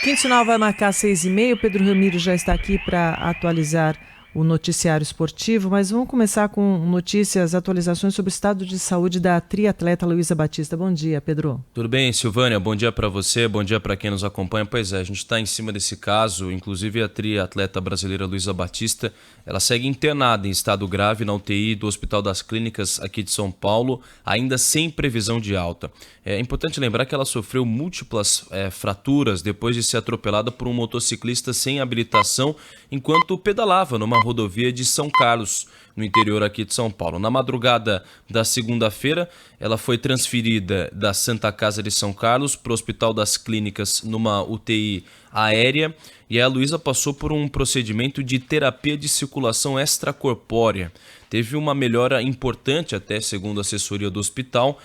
Quinto sinal vai marcar 6h30. O Pedro Ramiro já está aqui para atualizar o noticiário esportivo, mas vamos começar com notícias, atualizações sobre o estado de saúde da triatleta Luísa Batista. Bom dia, Pedro. Tudo bem, Silvânia? Bom dia para você, bom dia para quem nos acompanha. Pois é, a gente está em cima desse caso, inclusive a triatleta brasileira Luísa Batista, ela segue internada em estado grave na UTI do Hospital das Clínicas aqui de São Paulo, ainda sem previsão de alta. É importante lembrar que ela sofreu múltiplas fraturas depois de ser atropelada por um motociclista sem habilitação enquanto pedalava numa rodovia de São Carlos, no interior aqui de São Paulo. Na madrugada da segunda-feira, ela foi transferida da Santa Casa de São Carlos para o Hospital das Clínicas numa UTI aérea e a Luísa passou por um procedimento de terapia de circulação extracorpórea. Teve uma melhora importante até segundo a assessoria do hospital.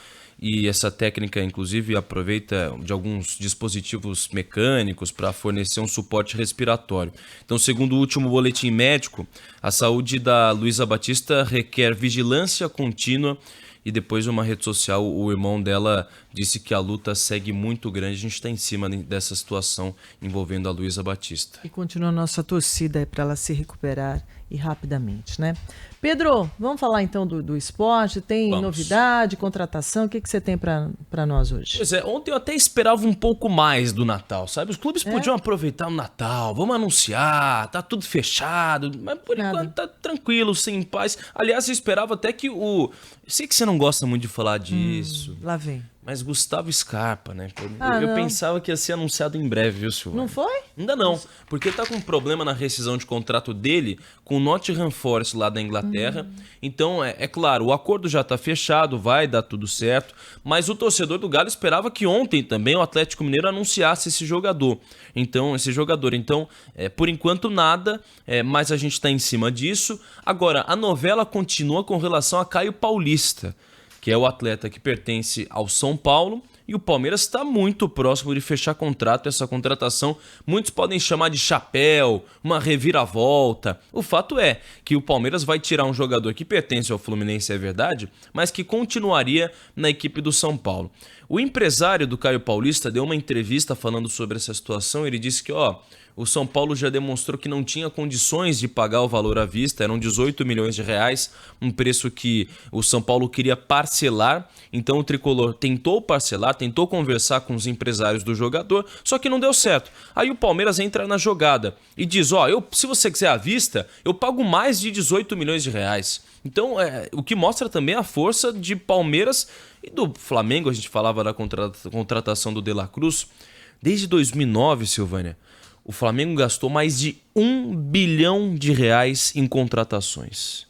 E essa técnica, inclusive, aproveita de alguns dispositivos mecânicos para fornecer um suporte respiratório. Então, segundo o último boletim médico, a saúde da Luísa Batista requer vigilância contínua. E depois, numa rede social, o irmão dela disse que a luta segue muito grande. A gente está em cima dessa situação envolvendo a Luísa Batista. E continua a nossa torcida para ela se recuperar e rapidamente, né? Pedro, vamos falar então do esporte. Tem novidade, contratação? O que você tem para nós hoje? Pois é, ontem eu até esperava um pouco mais do Natal, sabe? Os clubes podiam aproveitar o Natal, vamos anunciar, tá tudo fechado, mas por enquanto tá tranquilo, sem paz. Aliás, eu esperava até que o... Sei que você não gosta muito de falar disso. Lá vem. Mas Gustavo Scarpa, né? Eu pensava que ia ser anunciado em breve, viu, Silvana? Não foi? Ainda não, porque ele tá com um problema na rescisão de contrato dele com o Nottingham Forest lá da Inglaterra. Então, é claro, o acordo já tá fechado, vai dar tudo certo, mas o torcedor do Galo esperava que ontem também o Atlético Mineiro anunciasse esse jogador. Então, por enquanto nada, mas a gente tá em cima disso. Agora, a novela continua com relação a Caio Paulista, que é o atleta que pertence ao São Paulo, e o Palmeiras está muito próximo de fechar contrato. Essa contratação muitos podem chamar de chapéu, uma reviravolta. O fato é que o Palmeiras vai tirar um jogador que pertence ao Fluminense, é verdade, mas que continuaria na equipe do São Paulo. O empresário do Caio Paulista deu uma entrevista falando sobre essa situação. Ele disse que o São Paulo já demonstrou que não tinha condições de pagar o valor à vista, eram 18 milhões de reais, um preço que o São Paulo queria parcelar. Então o Tricolor tentou parcelar, tentou conversar com os empresários do jogador, só que não deu certo. Aí o Palmeiras entra na jogada e diz, se você quiser à vista, eu pago mais de 18 milhões de reais. Então, o que mostra também a força de Palmeiras e do Flamengo. A gente falava da contratação do De La Cruz. Desde 2009, Silvânia, o Flamengo gastou mais de 1 bilhão de reais em contratações.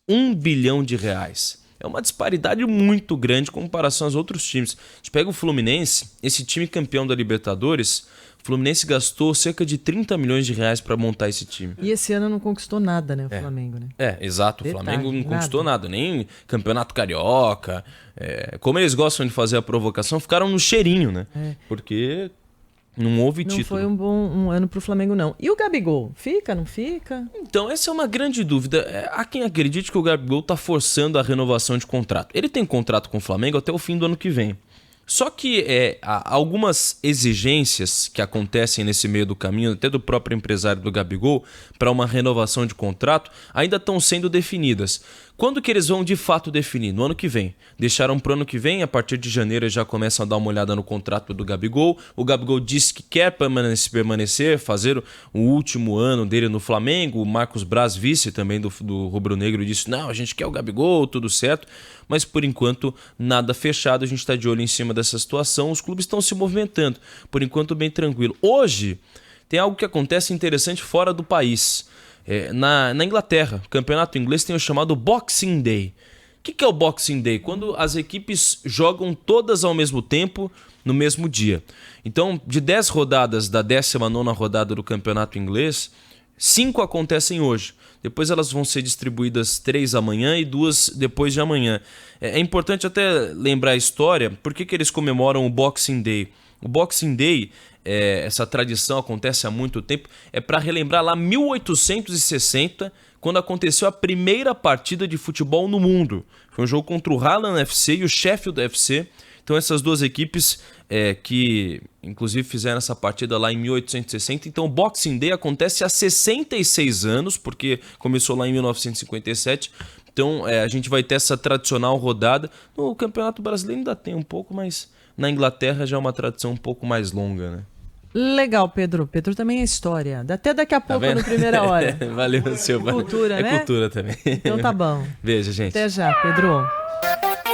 1 bilhão de reais. É uma disparidade muito grande em comparação aos outros times. A gente pega o Fluminense, esse time campeão da Libertadores, o Fluminense gastou cerca de 30 milhões de reais para montar esse time. E esse ano não conquistou nada, né, o Flamengo, né? Exato. O Flamengo não conquistou nada, nem Campeonato Carioca. Como eles gostam de fazer a provocação, ficaram no cheirinho, né? Porque não houve título. Não foi um ano pro Flamengo, não. E o Gabigol? Fica, não fica? Então, essa é uma grande dúvida. Há quem acredite que o Gabigol tá forçando a renovação de contrato. Ele tem contrato com o Flamengo até o fim do ano que vem. Só que há algumas exigências que acontecem nesse meio do caminho, até do próprio empresário do Gabigol, para uma renovação de contrato, ainda estão sendo definidas. Quando que eles vão de fato definir? No ano que vem. Deixaram para o ano que vem, a partir de janeiro eles já começam a dar uma olhada no contrato do Gabigol. O Gabigol disse que quer permanecer, fazer o último ano dele no Flamengo. O Marcos Braz, vice também do Rubro-Negro, disse, não, a gente quer o Gabigol, tudo certo. Mas por enquanto nada fechado, a gente está de olho em cima dessa situação. Os clubes estão se movimentando, por enquanto bem tranquilo. Hoje tem algo que acontece interessante fora do país. Na Inglaterra, o campeonato inglês tem o chamado Boxing Day. O que é o Boxing Day? Quando as equipes jogam todas ao mesmo tempo, no mesmo dia. Então, de 10 rodadas da 19ª rodada do campeonato inglês, 5 acontecem hoje. Depois elas vão ser distribuídas 3 amanhã e 2 depois de amanhã. É importante até lembrar a história, por que eles comemoram o Boxing Day. O Boxing Day, essa tradição acontece há muito tempo, é para relembrar lá 1860, quando aconteceu a primeira partida de futebol no mundo. Foi um jogo contra o Haaland FC e o Sheffield FC. Então essas duas equipes que inclusive fizeram essa partida lá em 1860. Então o Boxing Day acontece há 66 anos, porque começou lá em 1957. Então a gente vai ter essa tradicional rodada. No Campeonato Brasileiro ainda tem um pouco, mas na Inglaterra já é uma tradição um pouco mais longa, né? Legal, Pedro. Pedro também é história. Até daqui a pouco no Primeira Hora. Valeu, Silvana. Cultura, né? É cultura também. Então tá bom. Beijo, gente. Até já, Pedro.